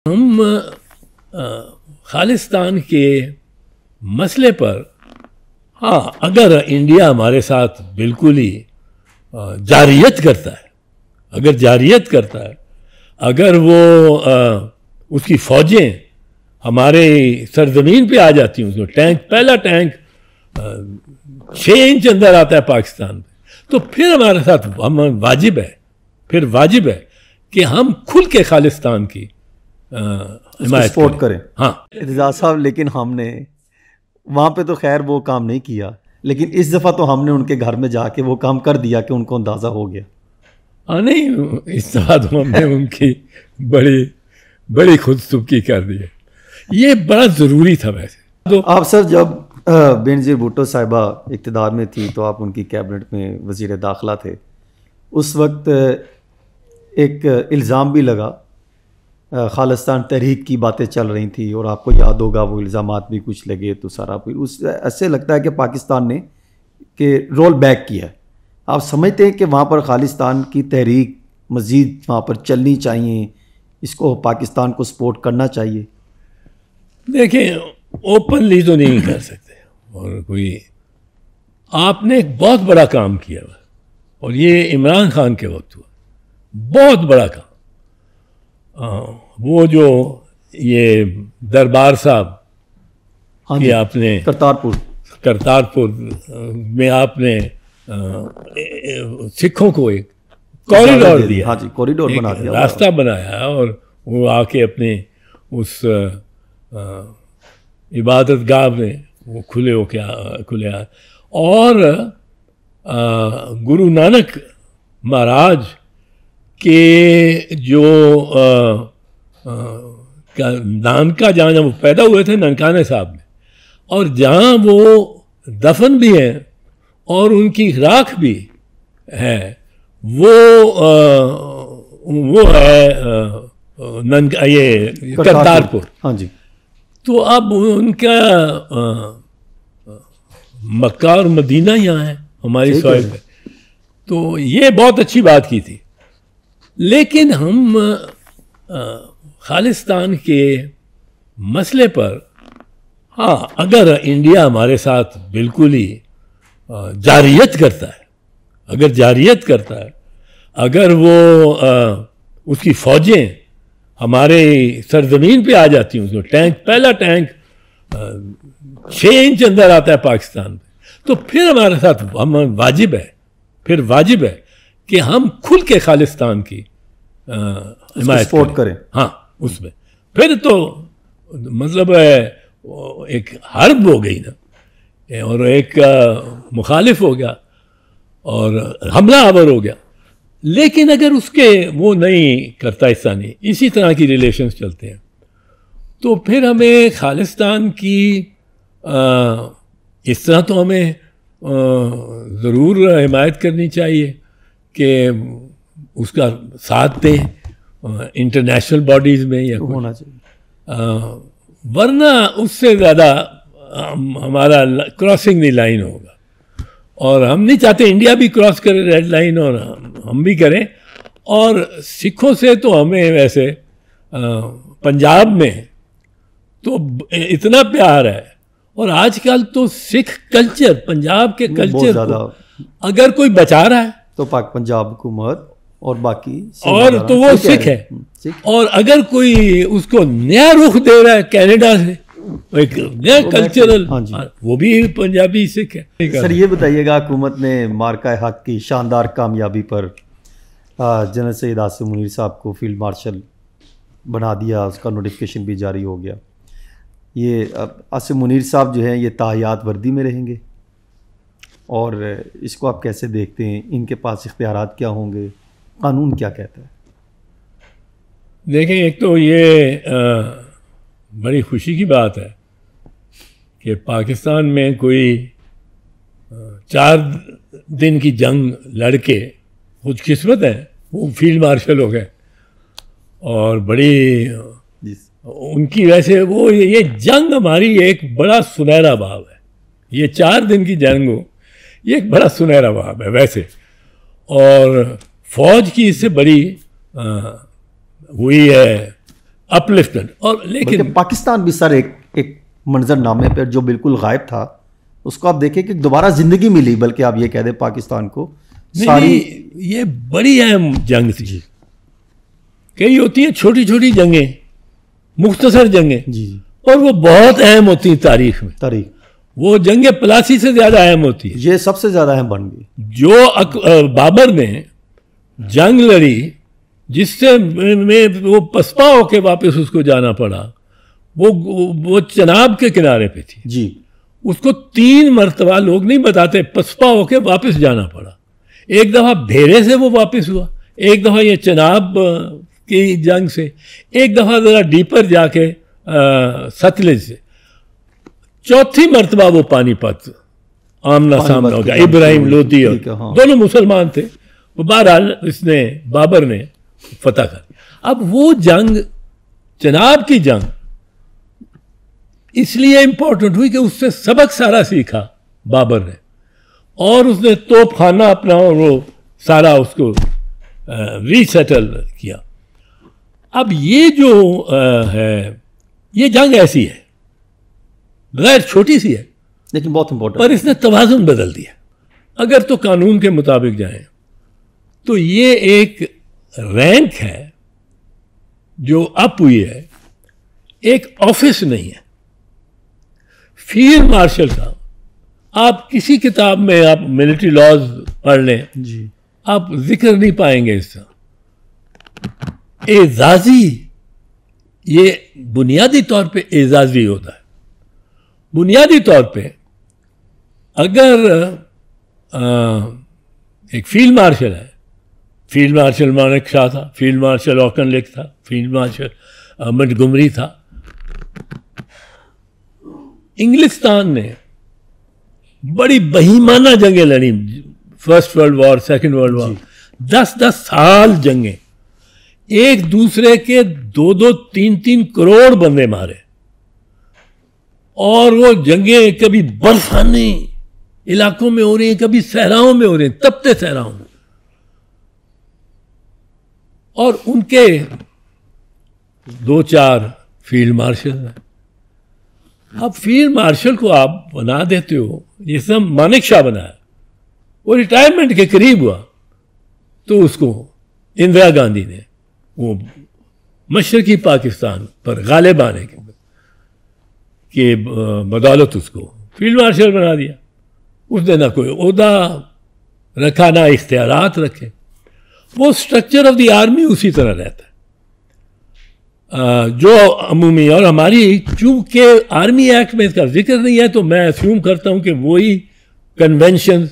ہم خالصتان کے مسئلے پر ہاں اگر انڈیا ہمارے ساتھ بالکل ہی جارحیت کرتا ہے اگر وہ اس کی فوجیں ہمارے سرزمین پہ آ جاتی ہیں، پہلا ٹینک 6 انچ اندر آتا ہے پاکستان میں، تو پھر ہمارے ساتھ واجب ہے کہ ہم کھل کے خالصتان کی حمایت سپورٹ کریں۔ ہاں اعتزاز صاحب، لیکن ہم نے وہاں پہ تو خیر وہ کام نہیں کیا، لیکن اس دفعہ تو ہم نے ان کے گھر میں جا کے وہ کام کر دیا کہ ان کو اندازہ ہو گیا۔ نہیں، اس دفعہ تو ہم نے ان کی بڑی خودسبکی کر دی ہے، یہ بڑا ضروری تھا۔ ویسے تو آپ سر جب بینظیر بھٹو صاحبہ اقتدار میں تھی تو آپ ان کی کیبنٹ میں وزیر داخلہ تھے، اس وقت ایک الزام بھی لگا، خالصتان تحریک کی باتیں چل رہی تھیں، اور آپ کو یاد ہوگا وہ الزامات بھی کچھ لگے تو سارا اس ایسے لگتا ہے کہ پاکستان نے کہ رول بیک کیا ہے۔ آپ سمجھتے ہیں کہ وہاں پر خالصتان کی تحریک مزید وہاں پر چلنی چاہیے، اس کو پاکستان کو سپورٹ کرنا چاہیے؟ دیکھیں، اوپنلی تو نہیں کر سکتے، اور کوئی آپ نے ایک بہت بڑا کام کیا ہوا، اور یہ عمران خان کے وقت ہوا، بہت بڑا کام۔ وہ جو یہ دربار صاحب کہ آپ نے کرتارپور میں آپ نے سکھوں کو ایک کوریڈور دیا، ہاں جی، کوریڈور بنا دیا، راستہ بنایا، اور وہ آ کے اپنے اس عبادت گاہ میں وہ کھلے اور گرو نانک مہاراج کہ جو نانکا جہاں وہ پیدا ہوئے تھے ننکانے صاحب میں، اور جہاں وہ دفن بھی ہیں اور ان کی راکھ بھی ہے، وہ ہے یہ کرتارپور۔ ہاں جی، تو اب ان کا مکہ اور مدینہ یہاں ہے ہماری سوئل میں، تو یہ بہت اچھی بات کی تھی۔ لیکن ہم خالصتان کے مسئلے پر ہاں اگر انڈیا ہمارے ساتھ بالکل ہی جارحیت کرتا ہے اگر وہ اس کی فوجیں ہمارے سرزمین پہ آ جاتی ہیں، پہلا ٹینک 6 انچ اندر آتا ہے پاکستان میں، تو پھر ہمارے ساتھ واجب ہے کہ ہم کھل کے خالصتان کی حمایت سپورٹ کریں۔ ہاں، اس میں پھر تو مطلب ایک حرب ہو گئی نا، اور ایک مخالف ہو گیا اور حملہ آور ہو گیا۔ لیکن اگر اس کے وہ نہیں کرتا حصہ نہیں، اسی طرح کی ریلیشنز چلتے ہیں، تو پھر ہمیں خالصتان کی اس طرح تو ہمیں ضرور حمایت کرنی چاہیے کہ اس کا ساتھ دیں انٹرنیشنل باڈیز میں یا ہونا چاہیے، ورنہ اس سے زیادہ ہمارا کراسنگ دی لائن ہوگا، اور ہم نہیں چاہتے انڈیا بھی کراس کرے ریڈ لائن، اور ہم بھی کریں۔ اور سکھوں سے تو ہمیں ویسے پنجاب میں تو اتنا پیار ہے، اور آج کل تو سکھ کلچر، پنجاب کے کلچر اگر کوئی بچا رہا ہے تو پنجاب حکومت اور باقی اور تو وہ سکھ ہے، اور اگر کوئی اس کو نیا رخ دے رہا ہے کینیڈا سے، ایک نیا کلچرل، وہ بھی پنجابی سکھ ہے۔ سر یہ بتائیے گا، حکومت نے مارکہ حق کی شاندار کامیابی پر جنرل سید عاصم منیر صاحب کو فیلڈ مارشل بنا دیا، اس کا نوٹیفیکیشن بھی جاری ہو گیا۔ یہ عاصم منیر صاحب جو ہیں یہ تاحیات وردی میں رہیں گے، اور اس کو آپ کیسے دیکھتے ہیں؟ ان کے پاس اختیارات کیا ہوں گے؟ قانون کیا کہتا ہے؟ دیکھیں، ایک تو یہ بڑی خوشی کی بات ہے کہ پاکستان میں کوئی 4 دن کی جنگ لڑ کے خوش قسمت ہے، وہ فیلڈ مارشل ہو گئے، اور بڑی ان کی ویسے وہ یہ جنگ ہماری ایک بڑا سنہرا باب ہے، یہ 4 دن کی جنگ ہو، یہ ایک بڑا سنہرا باب ہے ویسے، اور فوج کی اس سے بڑی ہوئی ہے اپلفٹمنٹ. اور لیکن پاکستان بھی سر ایک منظر نامے پہ جو بالکل غائب تھا, اس کو آپ دیکھیں کہ دوبارہ زندگی ملی, بلکہ آپ یہ کہہ دیں پاکستان کو ساری. یہ بڑی اہم جنگ تھی. کئی ہوتی ہیں چھوٹی چھوٹی جنگیں, مختصر جنگیں, جی اور وہ بہت اہم ہوتی ہیں تاریخ میں. تاریخ وہ جنگ پلاسی سے زیادہ اہم ہوتی ہے. یہ سب سے زیادہ اہم بن گئی. جو بابر نے جنگ لڑی, جس سے میں وہ پسپا ہو کے واپس اس کو جانا پڑا, وہ چناب کے کنارے پہ تھی. جی اس کو 3 مرتبہ لوگ نہیں بتاتے پسپا ہو کے واپس جانا پڑا. ایک دفعہ بھیرے سے وہ واپس ہوا, ایک دفعہ یہ چناب کی جنگ سے, ایک دفعہ ذرا ڈیپر جا کے ستلج سے, چوتھی مرتبہ وہ پانی پت آمنا سامنا ہو گیا. ابراہیم لودھی اور دونوں مسلمان تھے. وہ بہرحال اس نے بابر نے فتح کر. اب وہ جنگ, چناب کی جنگ, اس لیے امپورٹنٹ ہوئی کہ اس سے سبق سارا سیکھا بابر نے, اور اس نے توپ خانہ اپنا اور وہ سارا اس کو ری سیٹل کیا. اب یہ جو ہے, یہ جنگ ایسی ہے, بغیر چھوٹی سی ہے لیکن بہت امپورٹنٹ, پر اس نے توازن بدل دیا. اگر تو قانون کے مطابق جائیں تو یہ ایک رینک ہے جو اپ ہوئی ہے, ایک آفس نہیں ہے. فیلڈ مارشل کا آپ کسی کتاب میں آپ ملٹری لاز پڑھ لیں, جی آپ ذکر نہیں پائیں گے اس کا. اعزازی, یہ بنیادی طور پہ اعزازی ہوتا ہے. بنیادی طور پہ اگر ایک فیلڈ مارشل ہے, فیلڈ مارشل مانک شاہ تھا, فیلڈ مارشل اوکن لیک تھا, فیلڈ مارشل منٹگمری تھا. انگلستان نے بڑی بہیمانہ جنگیں لڑیں, first world war, second world war, 10 سال جنگیں, ایک دوسرے کے 2 3 کروڑ بندے مارے. اور وہ جنگیں کبھی برفانی علاقوں میں ہو رہی ہیں, کبھی صحراؤں میں ہو رہی ہیں, تپتے صحراؤں میں. اور ان کے 2-4 فیلڈ مارشل ہیں. اب فیلڈ مارشل کو آپ بنا دیتے ہو, جیسے مانک شاہ بنایا, وہ ریٹائرمنٹ کے قریب ہوا تو اس کو اندرا گاندھی نے وہ مشرقی پاکستان پر غالب آنے کے بدولت اس کو فیلڈ مارشل بنا دیا. اس نے نہ کوئی عہدہ رکھا, نہ اختیارات رکھے. وہ اسٹرکچر آف دی آرمی اسی طرح رہتا ہے جو عمومی. اور ہماری چونکہ آرمی ایکٹ میں اس کا ذکر نہیں ہے تو میں اسیوم کرتا ہوں کہ وہی کنونشنز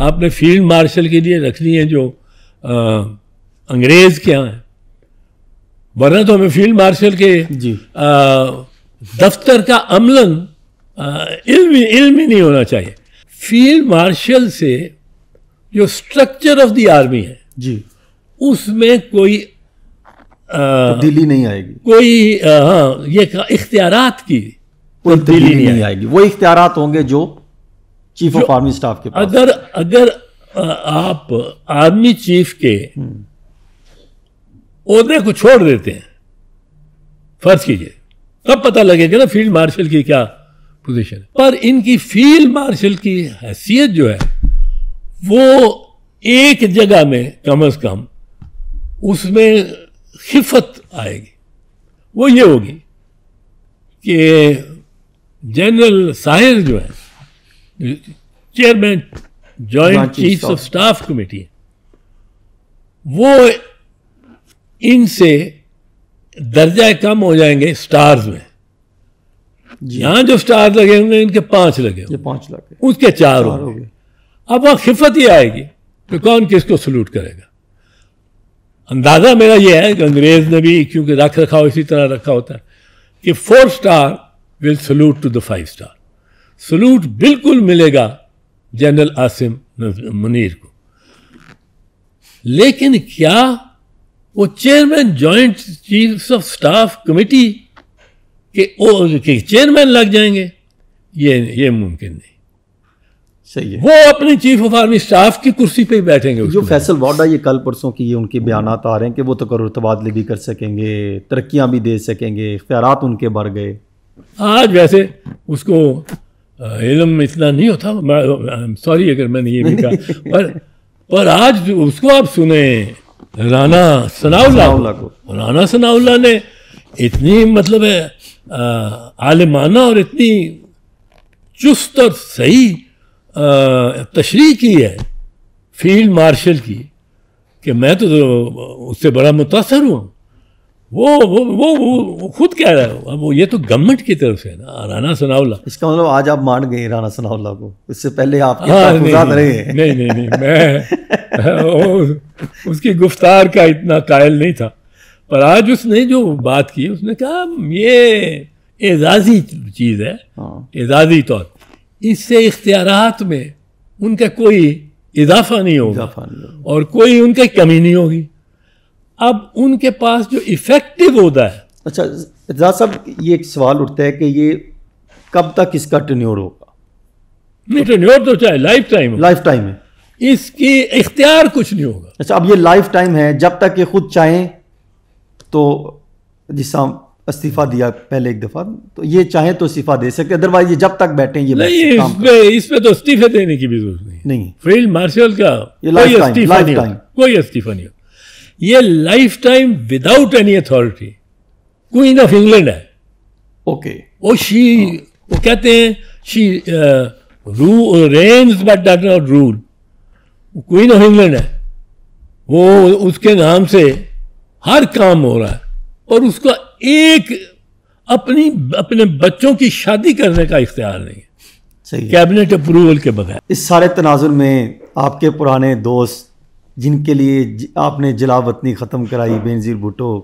آپ نے فیلڈ مارشل کے لیے رکھنی ہیں جو انگریز کے ہاں ہیں. ورنہ تو ہمیں فیلڈ مارشل کے دفتر کا عملاً علم ہی نہیں ہونا چاہیے. فیلڈ مارشل سے جو اسٹرکچر آف دی آرمی ہے, جی, اس میں کوئی تبدیلی نہیں آئے گی. کوئی یہ اختیارات کی کوئی تبدیلی نہیں آئے گی. وہ اختیارات ہوں گے جو چیف آف آرمی اسٹاف کے پاس. اگر آپ آرمی چیف کے عہدے کو چھوڑ دیتے ہیں, فرض کیجئے, تب پتہ لگے گا نا فیلڈ مارشل کی کیا پوزیشن ہے. پر ان کی فیلڈ مارشل کی حیثیت جو ہے وہ ایک جگہ میں کم از کم اس میں خفت آئے گی. وہ یہ ہوگی کہ جنرل ساحر جو ہے, chairman joint chief of staff committee, وہ ان سے درجہ کم ہو جائیں گے سٹارز میں. یہاں جو سٹار لگے ہوں گے ان کے 5 لگے ہوں گے, 5 لگے, اس کے 4 ہوں گے. اب وہاں خفت یہ آئے گی کہ کون کس کو سلوٹ کرے گا. اندازہ میرا یہ ہے کہ انگریز نے بھی کیونکہ رکھ رکھا اسی طرح رکھا ہوتا ہے کہ 4 star will salute to the 5 star. Salute بالکل ملے گا جنرل عاصم منیر کو. لیکن کیا وہ chairman joint chief of staff committee کے چیئرمین لگ جائیں گے؟ یہ ممکن نہیں. صحیح ہے. وہ اپنی چیف آف آرمی اسٹاف کی کرسی پہ ہی بیٹھیں گے. جو فیصل واڈا یہ کل پرسوں کی یہ ان کے بیانات آ رہے ہیں کہ وہ تقرر تبادلے بھی کر سکیں گے, ترقیاں بھی دے سکیں گے, اختیارات ان کے بڑھ گئے. آج ویسے اس کو علم اتنا نہیں ہوتا, سوری اگر میں نے یہ بھی کہا, پر آج اس کو آپ سنیں رانا ثناء اللہ کو. رانا ثناء اللہ نے اتنی مطلب ہے عالمانہ اور اتنی چست اور صحیح تشریح کی ہے فیلڈ مارشل کی کہ میں تو اس سے بڑا متاثر ہوں. وہ خود کہہ رہا ہے, وہ یہ تو گورنمنٹ کی طرف سے نا رانا ثناء اللہ. اس کا مطلب آج آپ مان گئے رانا ثناء اللہ کو, اس سے پہلے آپ کے تحفظات رہے ہیں. نہیں میں اس کی گفتار کا اتنا قائل نہیں تھا, پر آج اس نے جو بات کی اس نے کہا یہ اعزازی چیز ہے, اعزازی طور, اس سے اختیارات میں ان کا کوئی اضافہ نہیں ہوگا اور کوئی ان کی کمی نہیں ہوگی. اب ان کے پاس جو افیکٹو ہوتا ہے. اچھا اعجاز صاحب, یہ ایک سوال اٹھتا ہے کہ یہ کب تک اس کا ٹینیور ہوگا؟ نہیں, ٹینیور تو چاہے لائف ٹائم, لائف ٹائم ہے, اس کی اختیار کچھ نہیں ہوگا. اچھا اب یہ لائف ٹائم ہے, جب تک یہ خود چاہیں تو جس طرح استعفیٰ دیا پہلے ایک دفعہ, تو یہ چاہیں تو استعفیٰ دے سکتے, ادروائز یہ جب تک بیٹھیں یہ نہیں. اس پہ تو استعفے دینے کی بھی ضرورت نہیں. فیلڈ مارشل کا کوئی استعفیٰ نہیں ہوگا, کوئی استعفیٰ نہیں ہوگا. یہ life time without any authority. Queen of England ہے, اوکے, وہ کہتے ہیں she reigns but does not rule. Queen of England ہے, وہ اس کے نام سے ہر کام ہو رہا ہے, اور اس کا ایک اپنے بچوں کی شادی کرنے کا اختیار نہیں ہے کیبنٹ اپروول کے بغیر. اس سارے تناظر میں آپ کے پرانے دوست جن کے لیے آپ نے جلا وطنی ختم کرائی, بے نظیر بھٹو